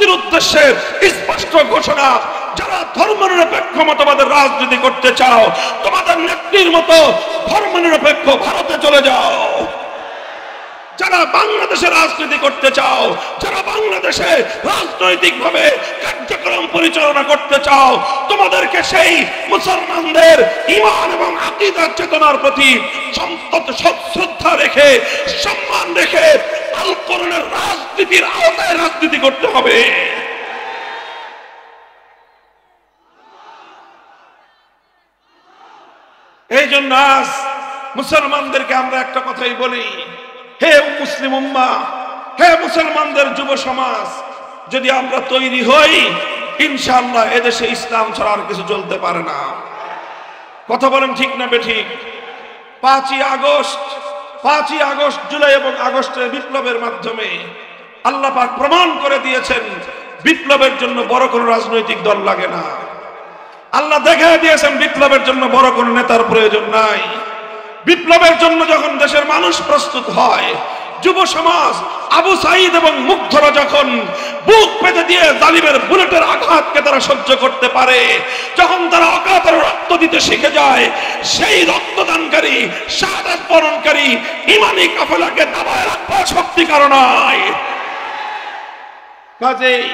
জাতির উদ্দেশ্যে স্পষ্ট ঘোষণা, যারা ধর্মনিরপেক্ষ মতবাদের রাজনীতি করতে চাও, তোমাদের নেত্রীর মতো ধর্মনিরপেক্ষ ভারতে চলে যাও। যারা বাংলাদেশে রাজনীতি করতে চাও, যারা বাংলাদেশে রাজনৈতিকভাবে কার্যক্রম পরিচালনা করতে চাও, তোমাদেরকে সেই মুসলমানদের ঈমান এবং আকীদার চেতনার প্রতি শ্রদ্ধা রেখে, সম্মান রেখে আল কোরআনের রাজনীতির আওতায় রাজনীতি করতে হবে। এই জন্য আজ মুসলমানদেরকে আমরা একটা কথাই বলি, হে মুসলিম উম্মাহ, হে মুসলমানদের যুব সমাজ, যদি আমরা তৈরি হই, ইনশাআল্লাহ এদেশে ইসলাম ছাড়া আর কিছু চলতে পারে না। কথা বলেন ঠিক না বেঠিক? 5ই আগস্ট, জুলাই এবং আগস্টের বিপ্লবের মাধ্যমে আল্লাহ পাক প্রমাণ করে দিয়েছেন বিপ্লবের জন্য বড় কোনো রাজনৈতিক দল লাগে না। আল্লাহ দেখিয়ে দিয়েছেন বিপ্লবের জন্য বড় কোনো নেতার প্রয়োজন নাই। বিপ্লবের জন্য যখন দেশের মানুষ প্রস্তুত হয়, যুব সমাজ আবু সাঈদ এবং মুগ্ধরা যখন বুক পেতে দিয়ে জালিমের বুলেটের আঘাতকে তারা সহ্য করতে পারে, যখন তারা অকাতরে রক্ত দিতে শিখে যায়, সেই রক্তদানকারী, শাহাদাত বরণকারী ইমানি কাফেলাকে দাবায় রাখবার শক্তি কারো নাই। কাজেই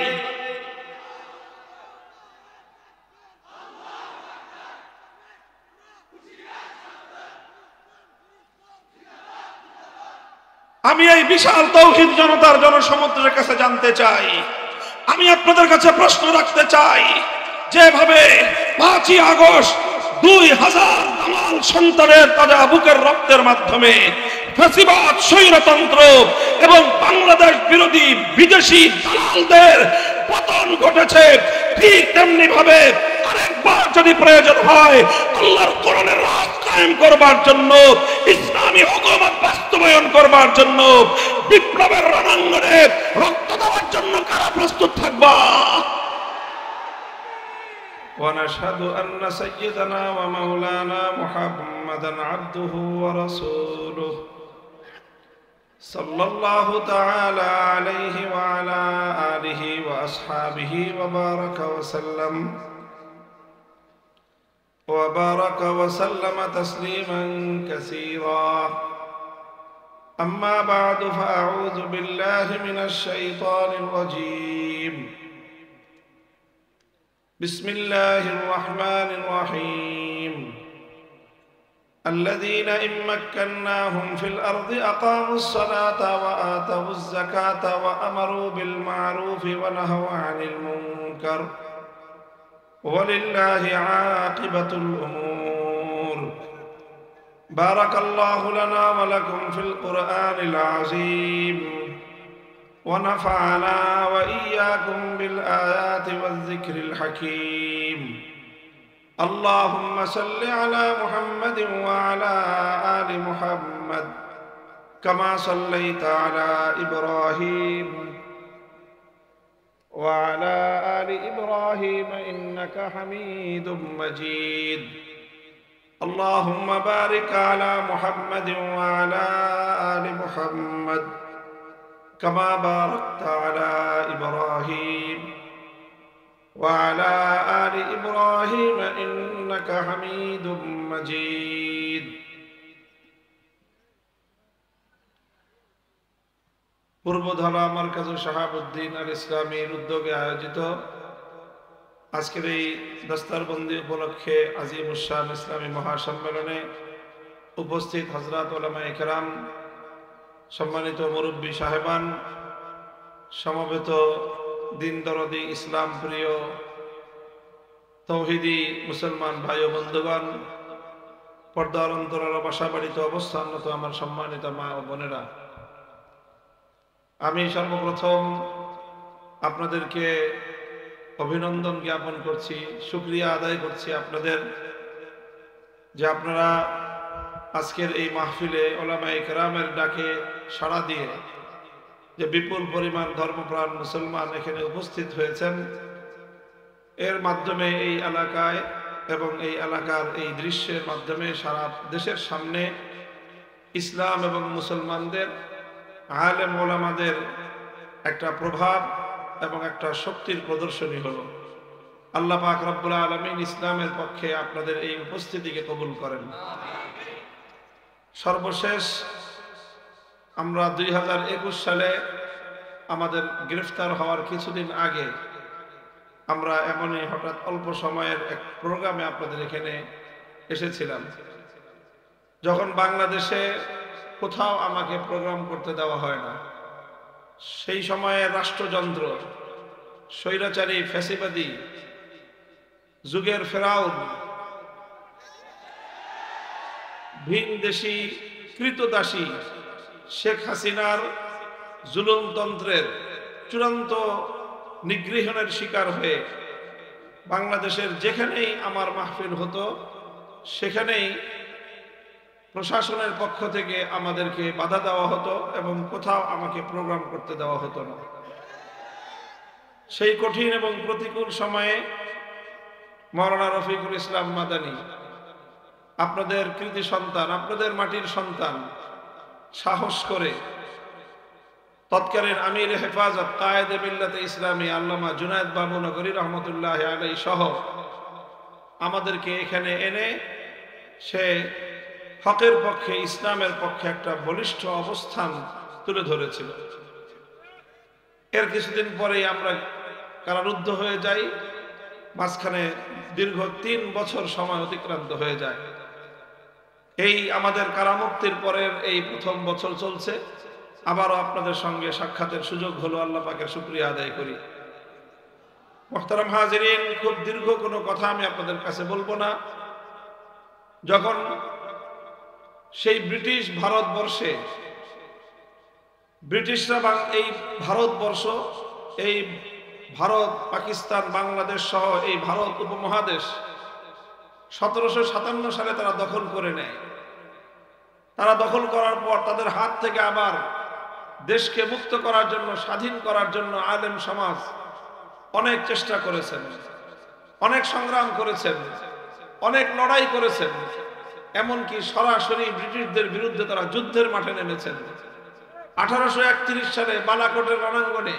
আমি এই বিশাল তৌহিদ জনতার জনসমুদ্রের কাছে জানতে চাই, আমি আপনাদের কাছে প্রশ্ন রাখতে চাই, যেভাবে 5ই আগস্ট 2000 দামাল সন্তানের তাজা বুকের রক্তের মাধ্যমে ফ্যাসিবাদ, স্বৈরতন্ত্র এবং বাংলাদেশ বিরোধী বিদেশি দালালদের পতন ঘটেছে, ঠিক তেমনি ভাবে আরেকবার যদি প্রয়োজন হয় আল্লাহর কোরআনের রাজ কায়েম করবার জন্য, ইসলামী হুকুমত বাস্তবায়ন করবার জন্য, বিপ্লবের রণাঙ্গনে রক্ত দেওয়ার জন্য কারা প্রস্তুত থাকবা? ونشهد أن سيدنا ومولانا محمدا عبده ورسوله صلى الله تعالى عليه وعلى آله وأصحابه وبارك وسلم تسليما كثيرا. أما بعد فأعوذ بالله من الشيطان الرجيم. بسم الله الرحمن الرحيم. الذين إن مكناهم في الأرض أقاموا الصلاة وآتوا الزكاة وأمروا بالمعروف ونهوا عن المنكر ولله عاقبة الأمور. بارك الله لنا ولكم في القرآن العظيم ونفعنا وإياكم بالآيات والذكر الحكيم. اللهم صل على محمد وعلى آل محمد كما صليت على إبراهيم وعلى آل إبراهيم إنك حميد مجيد. اللهم بارك على محمد وعلى آل محمد كما باركت على إبراهيم وعلى آل إبراهيم إنك حميد مجيد. পূর্বধলা মারকাজ শাহাবুদ্দিন আল ইসলামীর উদ্যোগে আয়োজিত আজকের এই দস্তারবন্দি উপলক্ষে আজিমুস শান ইসলামী মহাসম্মেলনে উপস্থিত হযরত উলামায়ে কেরাম, সম্মানিত মুরব্বী সাহেবান, সমবেত দিন দরদি ইসলাম প্রিয় তৌহিদি মুসলমান ভাই ও বন্ধুগণ, পর্দার অন্তরাল বাসাবাড়িতে অবস্থানরত আমার সম্মানিত মা ও বোনেরা, আমি সর্বপ্রথম আপনাদেরকে অভিনন্দন জ্ঞাপন করছি, শুকরিয়া আদায় করছি আপনাদের, যে আপনারা আজকের এই মাহফিলে উলামায়ে কেরামের ডাকে সাড়া দিয়ে যে বিপুল পরিমাণ ধর্মপ্রাণ মুসলমান এখানে উপস্থিত হয়েছেন, এর মাধ্যমে এই এলাকায় এবং এই এলাকার এই দৃশ্যের মাধ্যমে সারা দেশের সামনে ইসলাম এবং মুসলমানদের, আলেম ওলামাদের একটা প্রভাব এবং একটা শক্তির প্রদর্শনী হলো। আল্লাহ পাক রব্বুল আলামিন ইসলামের পক্ষে আপনাদের এই উপস্থিতিকে কবুল করেন। সর্বশেষ আমরা 2021 সালে আমাদের গ্রেফতার হওয়ার কিছুদিন আগে আমরা এমনই হঠাৎ অল্প সময়ের এক প্রোগ্রামে আপনাদের এখানে এসেছিলাম। যখন বাংলাদেশে কোথাও আমাকে প্রোগ্রাম করতে দেওয়া হয় না, সেই সময়ে রাষ্ট্রযন্ত্র, স্বৈরাচারী ফ্যাসিবাদী যুগের ফেরাউন, ভিনদেশী কৃতদাসী শেখ হাসিনার জুলুমতন্ত্রের চূড়ান্ত নিগৃহণের শিকার হয়ে বাংলাদেশের যেখানেই আমার মাহফিল হতো সেখানেই প্রশাসনের পক্ষ থেকে আমাদেরকে বাধা দেওয়া হতো এবং কোথাও আমাকে প্রোগ্রাম করতে দেওয়া হতো না। সেই কঠিন এবং প্রতিকূল সময়ে মাওলানা রফিকুল ইসলাম মাদানী, আপনাদের কৃতি সন্তান, আপনাদের মাটির সন্তান, সাহস করে তৎকালীন আমির হেফাজত কায়েদে মিল্লাতে ইসলামী আল্লামা জুনায়েদ বাবু নগরী রহমতুল্লাহ আলাইহি সহ আমাদেরকে এখানে এনে সে হকের পক্ষে, ইসলামের পক্ষে একটা বলিষ্ঠ অবস্থান তুলে ধরেছিল। এর কিছুদিন পরেই আমরা কারারুদ্ধ হয়ে যাই। মাঝখানে দীর্ঘ 3 বছর সময় অতিক্রান্ত হয়ে যায়। এই আমাদের কারামুক্তির পরের এই প্রথম বছর চলছে। আবারও আপনাদের সঙ্গে সাক্ষাতের সুযোগ হলো, আল্লাহ পাকের শুকরিয়া আদায় করি। মুহতারাম হাজিরিন, খুব দীর্ঘ কোনো কথা আমি আপনাদের কাছে বলবো না। যখন সেই ব্রিটিশ ভারতবর্ষে, ব্রিটিশরা এই ভারতবর্ষ, এই ভারত, পাকিস্তান, বাংলাদেশ সহ এই ভারত উপমহাদেশ 1757 সালে তারা দখল করে নেয়। তারা দখল করার পর তাদের হাত থেকে আবার দেশকে মুক্ত করার জন্য, স্বাধীন করার জন্য আলেম সমাজ অনেক চেষ্টা করেছেন, অনেক সংগ্রাম করেছেন, অনেক লড়াই করেছেন। এমনকি সরাসরি ব্রিটিশদের বিরুদ্ধে তারা যুদ্ধের মাঠে নেমেছেন। 1831 সালে বালাকোটের রণাঙ্গনে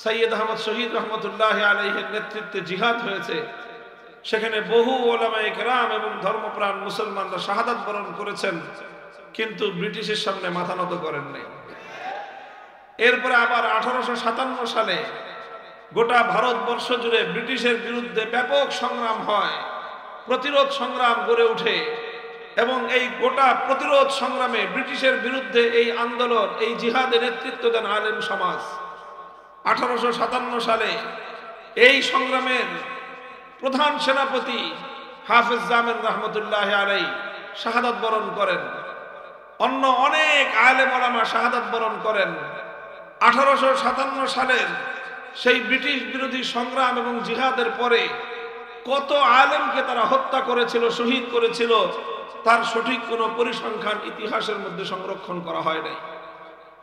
সৈয়দ আহমদ শহীদ রহমতুল্লাহ আলাইহির নেতৃত্বে জিহাদ হয়েছে। সেখানে বহু ওলামায়ে কেরাম এবং ধর্মপ্রাণ মুসলমানরা শাহাদাত বরণ করেছেন, কিন্তু ব্রিটিশের সামনে মাথা নত করেন নাই। এরপরে আবার 1857 সালে গোটা ভারতবর্ষ জুড়ে ব্রিটিশের বিরুদ্ধে ব্যাপক সংগ্রাম হয়, প্রতিরোধ সংগ্রাম গড়ে ওঠে এবং এই গোটা প্রতিরোধ সংগ্রামে ব্রিটিশের বিরুদ্ধে এই আন্দোলন, এই জিহাদে নেতৃত্ব দেন আলেম সমাজ। 1857 সালে এই সংগ্রামের প্রধান সেনাপতি হাফেজ জামিল রহমতুল্লাহ আলাইহি শাহাদাত বরণ করেন। অন্য অনেক আলেম ওলামা শাহাদাত বরণ করেন। 1857 সালের সেই ব্রিটিশ বিরোধী সংগ্রাম এবং জিহাদের পরে কত আলেমকে তারা হত্যা করেছিল, শহীদ করেছিল, তার সঠিক কোনো পরিসংখ্যান ইতিহাসের মধ্যে সংরক্ষণ করা হয় নাই।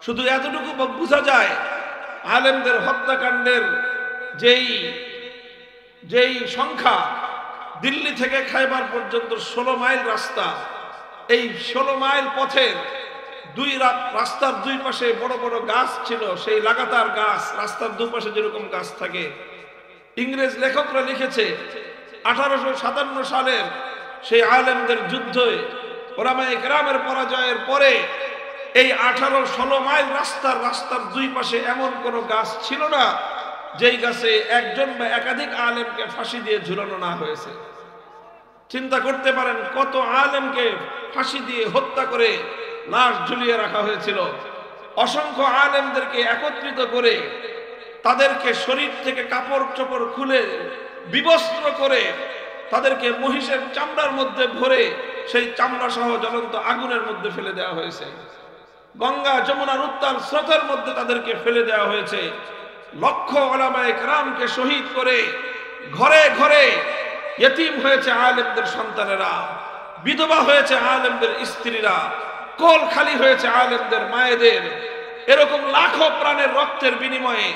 শুধু এতটুকু বোঝা যায়, আলেমদের হত্যাকাণ্ডের যেই সংখ্যা, দিল্লি থেকে খাইবার পর্যন্ত 16 মাইল রাস্তা, এই 16 মাইল পথের রাস্তার দুই পাশে বড় বড় গাছ ছিল, সেই লাগাতার গাছ, রাস্তার দুপাশে যেরকম গাছ থাকে। ইংরেজ লেখকরা লিখেছে 1857 সালের সেই আলেমদের যুদ্ধে, ওলামায়ে কেরামের পরাজয়ের পরে এই 18-16 মাইল রাস্তার দুই পাশে এমন কোন গাছ ছিল না যেই গাছে একজন বা একাধিক আলেমকে ফাঁসি দিয়ে ঝুলানো না হয়েছে। চিন্তা করতে পারেন কত আলেমকে ফাঁসি দিয়ে হত্যা করে লাশ ঝুলিয়ে রাখা হয়েছিল। অসংখ্য আলেমদেরকে একত্রিত করে তাদেরকে শরীর থেকে কাপড় চোপড় খুলে বিবস্ত্র করে তাদেরকে মহিষের চামড়ার মধ্যে ভরে সেই চামড়া সহ জ্বলন্ত আগুনের মধ্যে ফেলে দেওয়া হয়েছে। গঙ্গা যমুনার উত্তাল স্রোতের মধ্যে তাদেরকে ফেলে দেওয়া হয়েছে। লক্ষ ওলামায়ে কেরামকে শহীদ করে ঘরে ঘরে ইতিম হয়েছে আলেমদের সন্তানেরা, বিধবা হয়েছে আলেমদের স্ত্রীরা, কোল খালি হয়েছে আলেমদের মায়েদের। এরকম লাখো প্রাণের রক্তের বিনিময়ে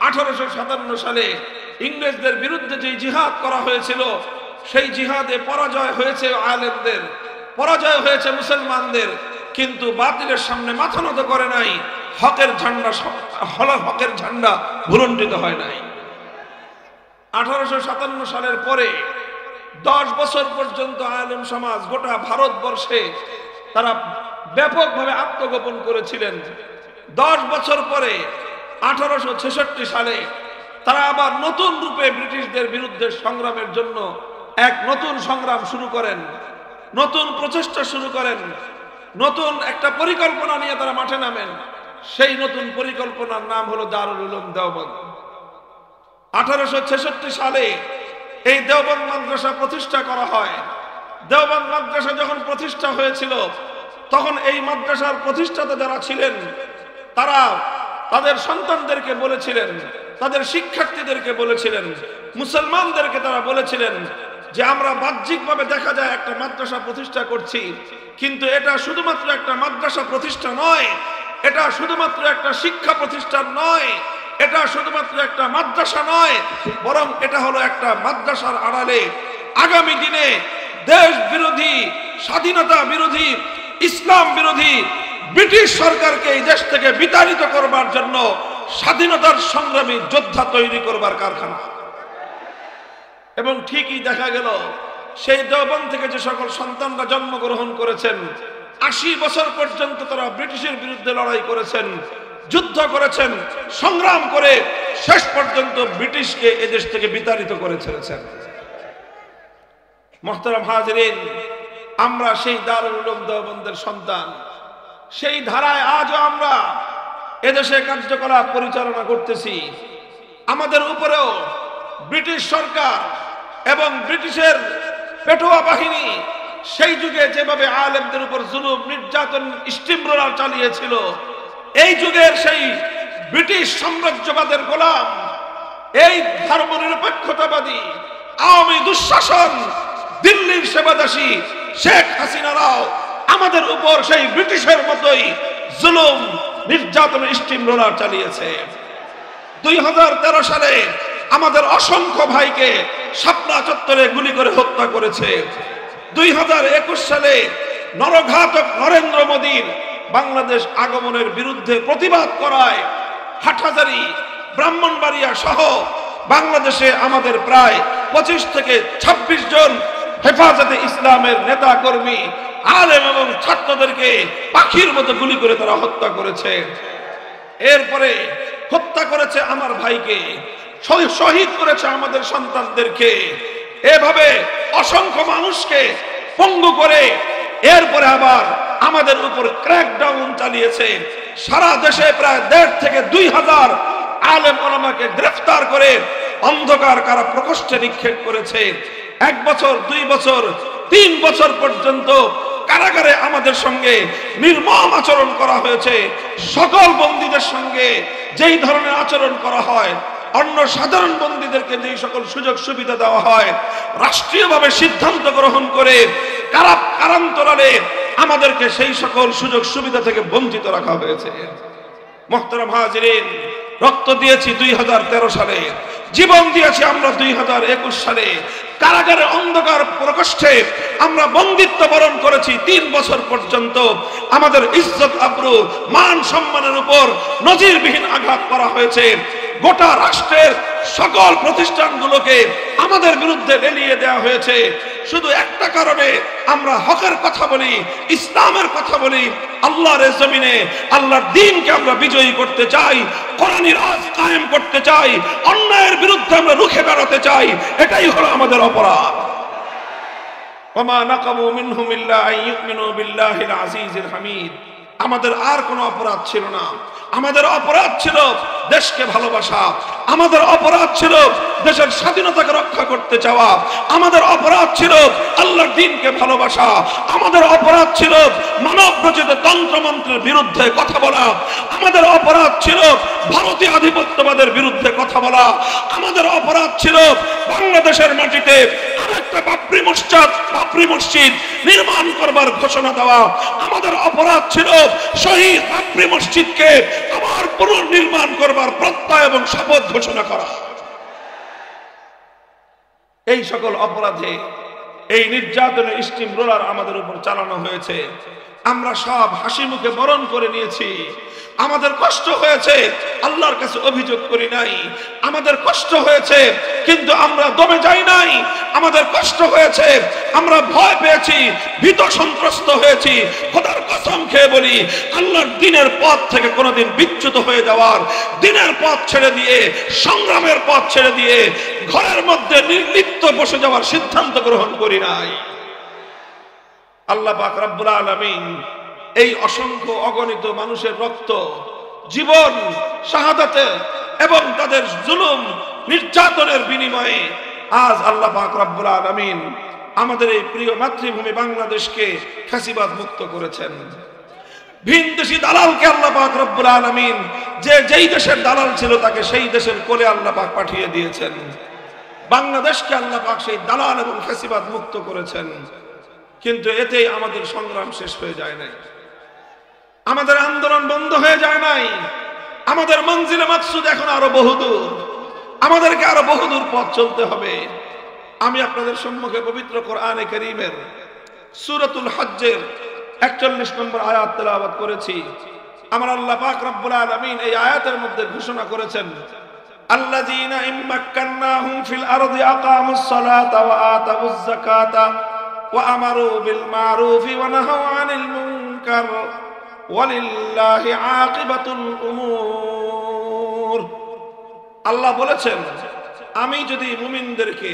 1857 সালে ইংরেজদের বিরুদ্ধে যে জিহাদ করা হয়েছিল, সেই জিহাদে পরাজয় হয়েছে আলেমদের, পরাজয় হয়েছে মুসলমানদের, কিন্তু বাতিলের সামনে মাথা নত করে নাই। হকের ঝান্ডা ভুলণ্ঠিত হয় নাই। 1857 সালের পরে 10 বছর পর্যন্ত আলেম সমাজ গোটা ভারতবর্ষে তারা ব্যাপকভাবে আত্মগোপন করেছিলেন। 10 বছর পরে 1866 সালে তারা আবার নতুন রূপে ব্রিটিশদের বিরুদ্ধে সংগ্রামের জন্য এক নতুন সংগ্রাম শুরু করেন, নতুন প্রচেষ্টা শুরু করেন, নতুন একটা পরিকল্পনা নিয়ে তারা মাঠে নামেন। সেই নতুন পরিকল্পনার নাম হলো দারুল উলুম দেওবন্দ। 1866 সালে এই দেওবন্দ মাদ্রাসা প্রতিষ্ঠা করা হয়। দেওবন্দ মাদ্রাসা যখন প্রতিষ্ঠা হয়েছিল তখন এই মাদ্রাসার প্রতিষ্ঠাতা যারা ছিলেন তারা তাদের সন্তানদেরকে বলেছিলেন, তাদের শিক্ষার্থীদেরকে বলেছিলেন, মুসলমানদেরকে তারা বলেছিলেন যে আমরা বাহ্যিকভাবে দেখা যায় একটা মাদ্রাসা প্রতিষ্ঠা করছি, কিন্তু এটা শুধুমাত্র একটা মাদ্রাসা প্রতিষ্ঠা নয়, এটা শুধুমাত্র একটা শিক্ষা প্রতিষ্ঠান নয়, এটা শুধুমাত্র একটা মাদ্রাসা নয়, বরং এটা হলো একটা মাদ্রাসার আড়ালে আগামী দিনে দেশ বিরোধী, স্বাধীনতা বিরোধী, ইসলাম বিরোধী ব্রিটিশ সরকারকে এই দেশ থেকে বিতাড়িত করবার জন্য স্বাধীনতার সংগ্রামী যোদ্ধা তৈরি করবার কারখানা। এবং ঠিকই দেখা গেল সেই দেওবন্দ থেকে যে সকল সন্তানরা জন্মগ্রহণ করেছেন 80 বছর পর্যন্ত তারা ব্রিটিশের বিরুদ্ধে লড়াই করেছেন, যুদ্ধ করেছেন, সংগ্রাম করে শেষ পর্যন্ত ব্রিটিশকে এদেশ থেকে বিতাড়িত করে ছেড়েছেন। মুহতারাম হাজিরিন, আমরা সেই দারুল উলুম দেওবন্দের সন্তান। সেই ধারায় আজও আমরা এদেশে কার্যকলাপ পরিচালনা করতেছি। আমাদের উপরেও ব্রিটিশ সরকার এবং ব্রিটিশের পেটোয়া বাহিনী সেই যুগে যেভাবে আলেমদের উপর জুলুম, নির্যাতন, স্টিমরোলার চালিয়েছিল, এই যুগের সেই ব্রিটিশ সাম্রাজ্যবাদের গোলাম, এই ধর্মনিরপেক্ষতাবাদী আওয়ামী দুঃশাসন দিল্লির সেবাদাসী শেখ হাসিনারাও আমাদের উপর সেই ব্রিটিশের মতোই জুলুম, নির্যাতন, স্টিমরোলার চালিয়েছে। 2013 সালে আমাদের অসংখ্য ভাইকে শাপলা চত্বরে গুলি করে হত্যা করেছে। 2021 সালে নরঘাতক নরেন্দ্র মোদীর বাংলাদেশ আগমনের বিরুদ্ধে প্রতিবাদ করায় হাটহাজারী, ব্রাহ্মণবাড়িয়া সহ বাংলাদেশে আমাদের প্রায় 25 থেকে 26 জন হেফাজতে ইসলামের নেতা কর্মী, আলেম এবং ছাত্রদেরকে পাখির মতো গুলি করে তারা হত্যা করেছে। এরপরে হত্যা করেছে আমার ভাইকে, শহীদ করেছে আমাদের সন্তানদেরকে, এভাবে অসংখ্য মানুষকে পঙ্গু করে এরপরে আবার আমাদের উপর ক্র্যাকডাউন চালিয়েছে। সারা দেশে প্রায় 1.5 থেকে 2,000 আলেম ওলামাকে গ্রেফতার করে অন্ধকার কারা প্রকোষ্ঠে নিক্ষেপ করেছে। 1 বছর, 2 বছর, 3 বছর পর্যন্ত কারাগারে আমাদের সঙ্গে নির্মম আচরণ করা হয়েছে। সকল বন্দীদের সঙ্গে যেই ধরনের আচরণ করা হয়, অন্য সাধারণ বন্দীদেরকে যেই সকল সুযোগ সুবিধা দেওয়া হয়, রাষ্ট্রীয়ভাবে সিদ্ধান্ত গ্রহণ করে কারান্তরালে আমাদেরকে সেই সকল সুযোগ সুবিধা থেকে বঞ্চিত রাখা হয়েছে। মুহতারাম হাজিরিন, রক্ত দিয়েছি 2013 সালে, জীবন দিয়েছি আমরা 2021 সালে। কারাগারে অন্ধকার প্রকোষ্ঠে আমরা বন্দিত্ব বরণ করেছি 3 বছর পর্যন্ত। আমাদের ইজ্জত, আবরু, মান সম্মানের উপর নজিরবিহীন আঘাত করা হয়েছে। গোটা রাষ্ট্রের সকল প্রতিষ্ঠানগুলোকে আমাদের বিরুদ্ধে লেলিয়ে দেওয়া হয়েছে। শুধু একটা কারণে, আমরা হকের কথা বলি, ইসলামের কথা বলি, আল্লাহর জমিনে আল্লাহর দ্বীনকে আমরা বিজয়ী করতে চাই, কোরআনী রাজ কায়েম করতে চাই, অন্যায়ের বিরুদ্ধে আমরা রুখে বেরোতে চাই। এটাই হলো আমাদের অপরাধ। ওমা নাকামু মিনহুম ইল্লা আন ইউমিনু বিল্লাহিল আজিজিল হামিদ। আমাদের আর কোনো অপরাধ ছিল না। আমাদের অপরাধ ছিল দেশকে ভালোবাসা, আমাদের অপরাধ ছিল দেশের স্বাধীনতাকে রক্ষা করতে চাওয়া, আমাদের অপরাধ ছিল আল্লাহর দ্বীনকে ভালোবাসা, আমাদের অপরাধ ছিল মানব রচিত তন্ত্রমন্ত্রের বিরুদ্ধে কথা বলা, আমাদের অপরাধ ছিল ভারতীয় আধিপত্যবাদের বিরুদ্ধে কথা বলা, আমাদের অপরাধ ছিল বাংলাদেশের মাটিতে আরেকটা বাবরি মসজিদ নির্মাণ করবার ঘোষণা দেওয়া, আমাদের অপরাধ ছিল শহীদ বাবরি মসজিদকে আবার পুনর্নির্মাণ করবার প্রত্যয় এবং শপথ ঘোষণা করা। এই সকল অপরাধে এই নির্যাতনের স্টিম রোলার আমাদের উপর চালানো হয়েছে। আমরা সব হাসি মুখে বরণ করে নিয়েছি। আমাদের কষ্ট হয়েছে, আল্লাহর কাছে অভিযোগ করি নাই। আমাদের কষ্ট হয়েছে কিন্তু আমরা দমে যাই নাই। আমাদের কষ্ট হয়েছে, আমরা ভয় পেয়েছি, ভীত সন্ত্রস্ত হয়েছি। খোদার কসম খেয়ে বলি, আল্লাহর দ্বীনের পথ থেকে কোনোদিন বিচ্যুত হয়ে যাওয়ার, দ্বীনের পথ ছেড়ে দিয়ে, সংগ্রামের পথ ছেড়ে দিয়ে ঘরের মধ্যে নির্লিপ্ত বসে যাওয়ার সিদ্ধান্ত গ্রহণ করি নাই। আল্লাহ পাক রব্বুল আলামিন এই অসংখ্য অগণিত মানুষের রক্ত, জীবন, শাহাদাতে এবং তাদের জুলুম নির্যাতনের বিনিময়ে আজ আল্লাহ পাক রব্বুল আলামিন আমাদের এই প্রিয় মাতৃভূমি বাংলাদেশকে ফ্যাসিবাদ মুক্ত করেছেন। ভিনদেশী দালালকে আল্লাহ পাক রব্বুল আলামিন যেই দেশের দালাল ছিল তাকে সেই দেশের কোলে আল্লাহ পাক পাঠিয়ে দিয়েছেন। বাংলাদেশকে আল্লাহ পাক সেই দালাল এবং ফ্যাসিবাদ মুক্ত করেছেন। কিন্তু এতেই আমাদের সংগ্রাম শেষ হয়ে যায় নাই, আমাদের আন্দোলন বন্ধ হয়ে যায় নাই। আমাদের মঞ্জিলে মাকসুদ এখন আরো বহুদূর, আমাদেরকে আরো বহুদূর পথ চলতে হবে। আমি আপনাদের সম্মুখে পবিত্র কোরআনে কারীমের সূরাতুল হজ্জের ৪১ নম্বর আয়াত তেলাওয়াত করেছি। আমার আল্লাহ পাক রব্বুল আলামিন এই আয়াতের মধ্যে ঘোষণা করেছেন, আল্লাযীনা ইম্মাক্কান্নাহুম ফিল আরদি আকামুস সালাতা ওয়া আতাউয যাকাতা ওয়া আমারু বিল মারুফি ওয়া নাহাউ আনিল মুনকার ওয়ালিল্লাহি আকিবাতুল উমুর। আল্লাহ বলেছেন, আমি যদি মুমিনদেরকে,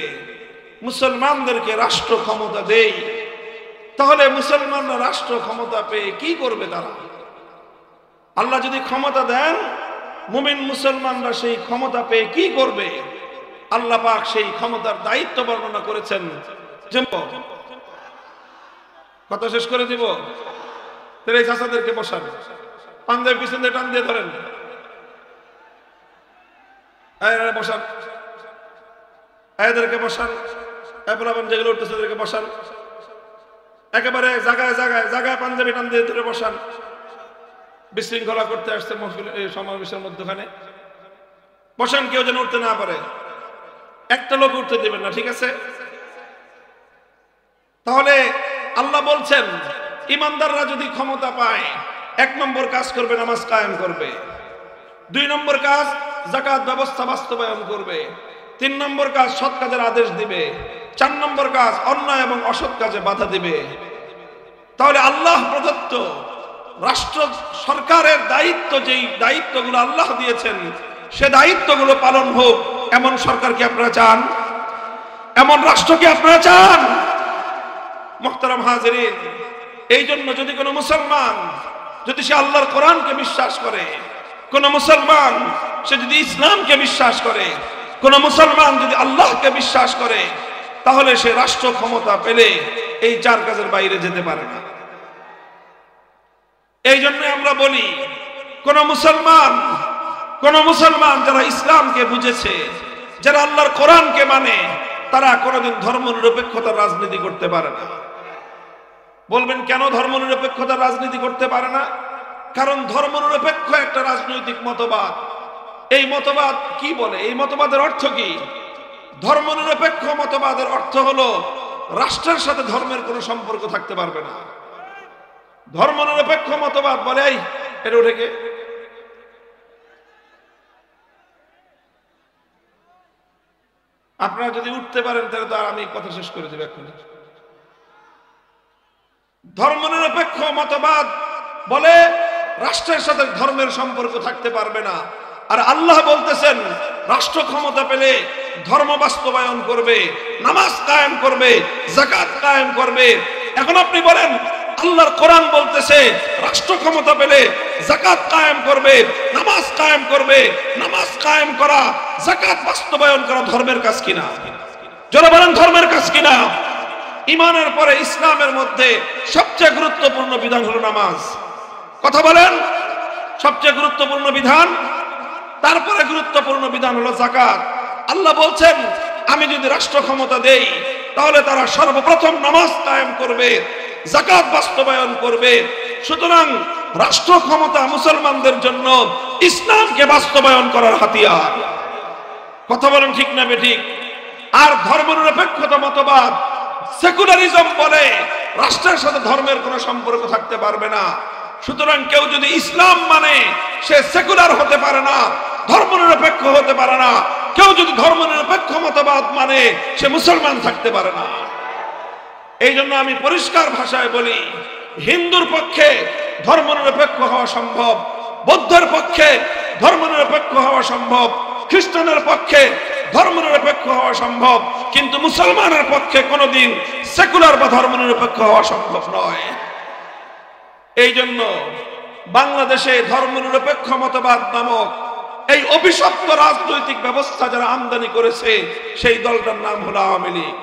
মুসলমানদেরকে রাষ্ট্র ক্ষমতা দেই, তাহলে মুসলমানরা রাষ্ট্র ক্ষমতা পেয়ে কি করবে? তারা, আল্লাহ যদি ক্ষমতা দেন, মুমিন মুসলমানরা সেই ক্ষমতা পেয়ে কি করবে? আল্লাহ পাক সেই ক্ষমতার দায়িত্ব বর্ণনা করেছেন। কথা শেষ করে দিব, এই চাচাদেরকে বসান, পাঞ্জাবি পিছন দিয়ে টান দিয়ে ধরেন, বসান, এদেরকে বসান, যেগুলো উঠতেছে এদেরকে বসান, একেবারে জায়গায় জায়গায় জায়গায় পাঞ্জাবি টান দিয়ে ধরে বসান। বিশৃঙ্খলা করতে আসছে সমাবেশের মধ্যখানে, বসান, কেউ যেন উঠতে না পারে, একটা লোক উঠতে দেবেন না, ঠিক আছে? তাহলে আল্লাহ বলছেন, ইমানদাররা যদি ক্ষমতা পায়, ১ নম্বর কাজ করবে, নামাজ কায়েম করবে। ২ নম্বর কাজ, যাকাত ব্যবস্থা বাস্তবায়ন করবে। ৩ নম্বর কাজ, সৎ কাজের আদেশ দিবে। ৪ নম্বর কাজ, অন্যায় এবং অসৎ কাজে বাধা দিবে। তাহলে আল্লাহ প্রদত্ত রাষ্ট্র সরকারের দায়িত্ব, যেই দায়িত্বগুলো আল্লাহ দিয়েছেন, সে দায়িত্বগুলো পালন হোক, এমন সরকার কি আপনারা চান? এমন রাষ্ট্র কি আপনারা চান? মুহতারাম হাজিরিন, এই জন্য যদি কোনো মুসলমান, যদি সে আল্লাহর কোরআনকে বিশ্বাস করে, কোন মুসলমান সে যদি ইসলামকে বিশ্বাস করে, কোন মুসলমান যদি আল্লাহকে বিশ্বাস করে, তাহলে সে রাষ্ট্র ক্ষমতা পেলে এই 4 কাজের বাইরে যেতে পারে না। এই জন্য আমরা বলি, কোন মুসলমান যারা ইসলামকে বুঝেছে, যারা আল্লাহর কোরআনকে মানে, তারা কোনোদিন ধর্ম নিরপেক্ষতার রাজনীতি করতে পারে না। বলবেন কেন ধর্ম নিরপেক্ষতার রাজনীতি করতে পারে না? কারণ ধর্ম নিরপেক্ষ একটা রাজনৈতিক মতবাদ। এই মতবাদ কি বলে? এই মতবাদের অর্থ কি? ধর্ম নিরপেক্ষ মতবাদের অর্থ হলো রাষ্ট্রের সাথে ধর্মের কোনো সম্পর্ক থাকতে পারবে না। ধর্ম নিরপেক্ষ মতবাদ বলে, এই এটা উঠে কে? আপনারা যদি উঠতে পারেন তাহলে তো আমি কথা শেষ করে দেব এখন। ধর্ম নিরপেক্ষ মতবাদ বলে রাষ্ট্রের সাথে ধর্মের সম্পর্ক থাকতে পারবে না। আর আল্লাহ বলতেছেন, রাষ্ট্র ক্ষমতা পেলে ধর্ম বাস্তবায়ন করবে, নামাজ কায়েম করবে, যাকাত কায়েম করবে। এখন আপনি বলেন, আল্লাহর কোরআন বলতেছে রাষ্ট্র ক্ষমতা পেলে যাকাত কায়েম করবে, নামাজ কায়েম করবে। নামাজ কায়েম করা, যাকাত বাস্তবায়ন করা ধর্মের কাজ কিনা? যারা বলেন ধর্মের কাজ কিনা? ইমানের পরে ইসলামের মধ্যে সবচেয়ে গুরুত্বপূর্ণ বিধান হলো নামাজ। কথা বলেন, সবচেয়ে গুরুত্বপূর্ণ বিধান, তারপরে গুরুত্বপূর্ণ বিধান হলো যাকাত। আল্লাহ বলছেন, আমি যদি রাষ্ট্র ক্ষমতা দেই, তাহলে তারা সর্বপ্রথম নামাজ কায়েম করবে, যাকাত বাস্তবায়ন করবে। সুতরাং রাষ্ট্র ক্ষমতা মুসলমানদের জন্য ইসলামকে বাস্তবায়ন করার হাতিয়ার। কথা বলেন ঠিক না বেঠিক? আর ধর্মনিরপেক্ষতা মতবাদ, সেকুলারিজম বলে রাষ্ট্রের সাথে ধর্মের কোনো সম্পর্ক থাকতে পারবে না। সুতরাং কেউ যদি ইসলাম মানে সে সেকুলার হতে পারে না, ধর্মনিরপেক্ষ হতে পারে না। কেউ যদি ধর্মনিরপেক্ষ মতবাদ মানে সে মুসলমান থাকতে পারে না। এই জন্য আমি পরিষ্কার ভাষায় বলি, হিন্দুর পক্ষে ধর্মনিরপেক্ষ হওয়া সম্ভব, বৌদ্ধের পক্ষে ধর্মনিরপেক্ষ হওয়া সম্ভব, খ্রিস্টানের পক্ষে ধর্মনিরপেক্ষ হওয়া সম্ভব, কিন্তু মুসলমানের পক্ষে কোনোদিন সেকুলার বা ধর্মনিরপেক্ষ হওয়া সম্ভব নয়। এই জন্য বাংলাদেশে ধর্মনিরপেক্ষ মতবাদ নামক এই অভিশপ্ত রাজনৈতিক ব্যবস্থা যারা আমদানি করেছে সেই দলটার নাম হলো আওয়ামী লীগ।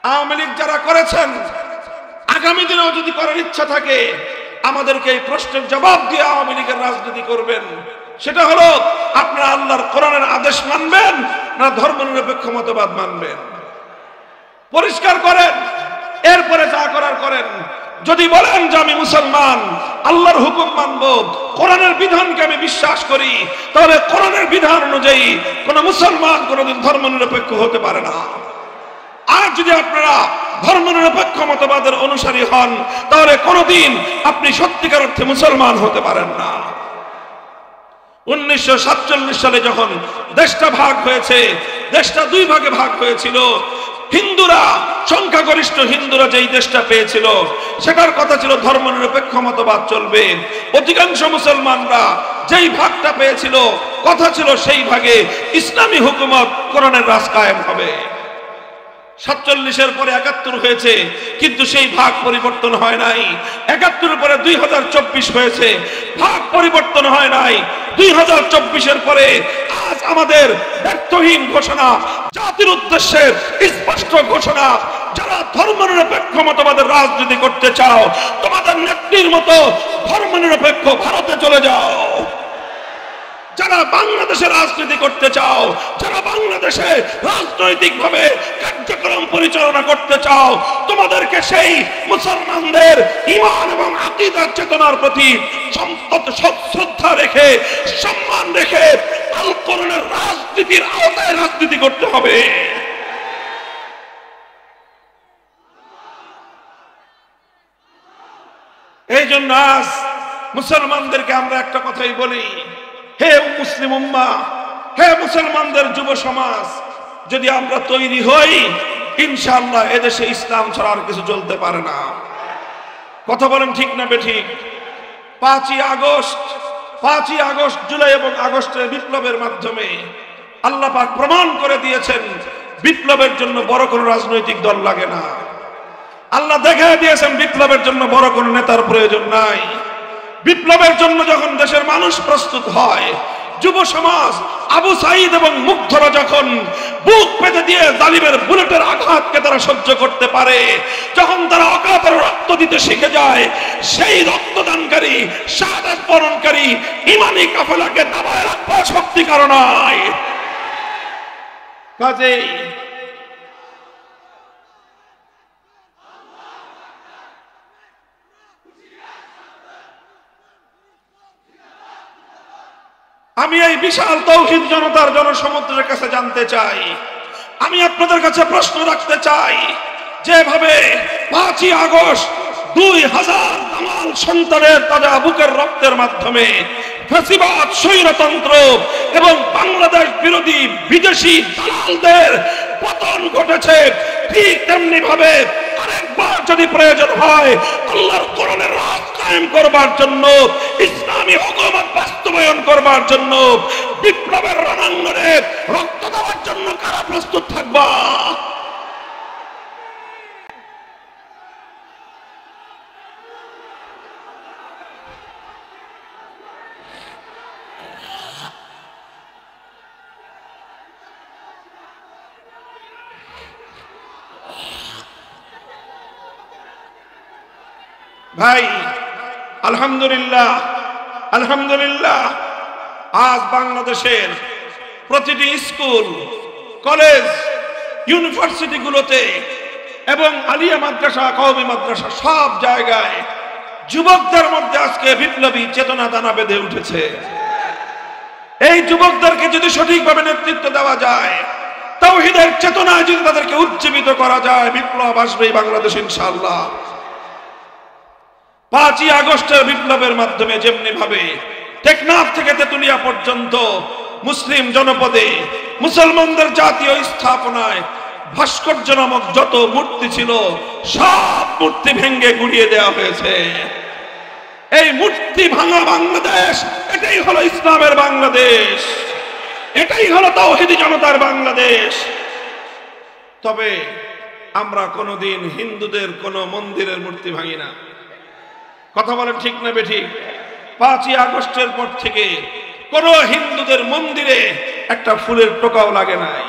আওয়ামী লীগ যারা করেছেন, আগামী দিনেও যদি করার ইচ্ছা থাকে আমাদেরকে এই প্রশ্নের জবাব দিয়ে আওয়ামী লীগের রাজনীতি করবেন। সেটা হলো আপনারা আল্লাহর কোরআনের আদেশ মানবেন না ধর্মনিরপেক্ষ মতবাদ মানবেন, পরিষ্কার করেন। এরপরে যা করার করেন। যদি বলেন যে আমি মুসলমান, আল্লাহর হুকুম মানব, কোরআনের বিধানকে আমি বিশ্বাস করি, তাহলে কোরআনের বিধান অনুযায়ী কোন মুসলমান কোনদিন ধর্মনিরপেক্ষ হতে পারে না। আর যদি আপনারা ধর্মনিরপেক্ষ মতবাদের অনুসারী হন, তাহলে কোনদিন আপনি সত্যিকার অর্থে মুসলমান হতে পারেন না। 1947 সালে যখন দেশটা ভাগ হয়েছে, দেশটা দুই ভাগে ভাগ হয়েছিল। হিন্দুরা, সংখ্যাগরিষ্ঠ হিন্দুরা যেই দেশটা পেয়েছিল সেটার কথা ছিল ধর্মনিরপেক্ষ মতবাদ চলবে। অধিকাংশ মুসলমানরা যেই ভাগটা পেয়েছিল কথা ছিল সেই ভাগে ইসলামী হুকুমত, কোরআনের রাজ কায়েম হবে। 47-এর পরে 71 হয়েছে, কিন্তু সেই ভাগ পরিবর্তন হয় নাই। 71-এর পরে 2024 হয়েছে, ভাগ পরিবর্তন হয় নাই। 2024-এর পরে আজ আমাদের ব্যর্থহীন ঘোষণা, জাতির উদ্দেশ্যে স্পষ্ট ঘোষণা, যারা ধর্মনিরপেক্ষ মতবাদের রাজনীতি করতে চাও, তোমাদের নেত্রীর মতো ধর্মনিরপেক্ষ ভারতে চলে যাও। যারা বাংলাদেশে রাজনীতি করতে চাও, যারা বাংলাদেশে রাজনৈতিকভাবে কার্যক্রম পরিচালনা করতে চাও, তোমাদেরকে সেই মুসলমানদের ঈমান এবং আকীদার চেতনার প্রতি শ্রদ্ধা রেখে, সম্মান রেখে আল কোরআনের রাজনীতির আওতায় রাজনীতি করতে হবে। এই জন্য আজ মুসলমানদেরকে আমরা একটা কথাই বলি, হে মুসলিম উম্মাহ, হে মুসলমানদের যুব সমাজ, যদি আমরা তৈরি হই, ইনশাআল্লাহ এদেশে ইসলাম ছাড়া আর কিছু চলতে পারে না। কথা বলেন ঠিক না বেঠিক? 5ই আগস্ট, জুলাই এবং আগস্টের বিপ্লবের মাধ্যমে আল্লাহ পাক প্রমাণ করে দিয়েছেন বিপ্লবের জন্য বড় কোনো রাজনৈতিক দল লাগে না। আল্লাহ দেখিয়ে দিয়েছেন বিপ্লবের জন্য বড় কোনো নেতার প্রয়োজন নাই। বিপ্লবের জন্য যখন দেশের মানুষ প্রস্তুত হয়, যুব সমাজ আবু সাঈদ এবং মুগ্ধরা যখন বুক পেতে দিয়ে জালিমের বুলেটের আঘাতকে তারা সহ্য করতে পারে, যখন তারা অকাতরে রক্ত দিতে শিখে যায়, সেই রক্তদানকারী, শাহাদাত বরণকারী ইমানি কাফেলাকে দাবায় রাখবার শক্তি কারো নাই। কাজেই আমি এই বিশাল তৌহিদ জনতার জনসমুদ্রের কাছে জানতে চাই, আমি আপনাদের কাছে প্রশ্ন রাখতে চাই, যেভাবে 5ই আগস্ট 2000 দামাল সন্তানের তাজা বুকের রক্তের মাধ্যমে ফ্যাসিবাদ, স্বৈরতন্ত্র এবং বাংলাদেশ বিরোধী বিদেশি দালালদের পতন ঘটেছে, ঠিক তেমনি ভাবে আরেকবার যদি প্রয়োজন হয় আল্লাহর কোরআনের রাজ কায়েম করবার জন্য, ইসলামী হুকুমত বাস্তবায়ন করবার জন্য, বিপ্লবের রণাঙ্গনে রক্ত দেওয়ার জন্য কারা প্রস্তুত থাকবা? ভাই, আলহামদুলিল্লাহ, আলহামদুলিল্লাহ, আজ বাংলাদেশের প্রতিটি স্কুল, কলেজ, ইউনিভার্সিটি গুলোতে এবং আলিয়া মাদ্রাসা, কওমি মাদ্রাসা, সব জায়গায় যুবকদের মধ্যে আজকে বিপ্লবী চেতনা দানা বেঁধে উঠেছে। এই যুবকদেরকে যদি সঠিকভাবে নেতৃত্ব দেওয়া যায়, তাওহীদের চেতনায় যদি তাদেরকে উজ্জীবিত করা যায়, বিপ্লব আসবে বাংলাদেশ ইনশাআল্লাহ। 5ই আগস্টের বিপ্লবের মাধ্যমে যেমনি ভাবে টেকনাফ থেকে তেতুলিয়া পর্যন্ত মুসলিম জনপদে মুসলমানদের জাতীয় স্থাপনায় ভাস্কর্য নামক যত মূর্তি ছিল সব মূর্তি ভেঙে গুড়িয়ে দেওয়া হয়েছে। এই মূর্তি ভাঙা বাংলাদেশ, এটাই হলো ইসলামের বাংলাদেশ, এটাই হলো তাওহীদি জনতার বাংলাদেশ। তবে আমরা কোনোদিন হিন্দুদের কোন মন্দিরের মূর্তি ভাঙি না। কথা বলেন ঠিক না বেঠিক? 5ই আগস্টের পর থেকে কোন হিন্দুদের মন্দিরে একটা ফুলের টোকাও লাগে নাই।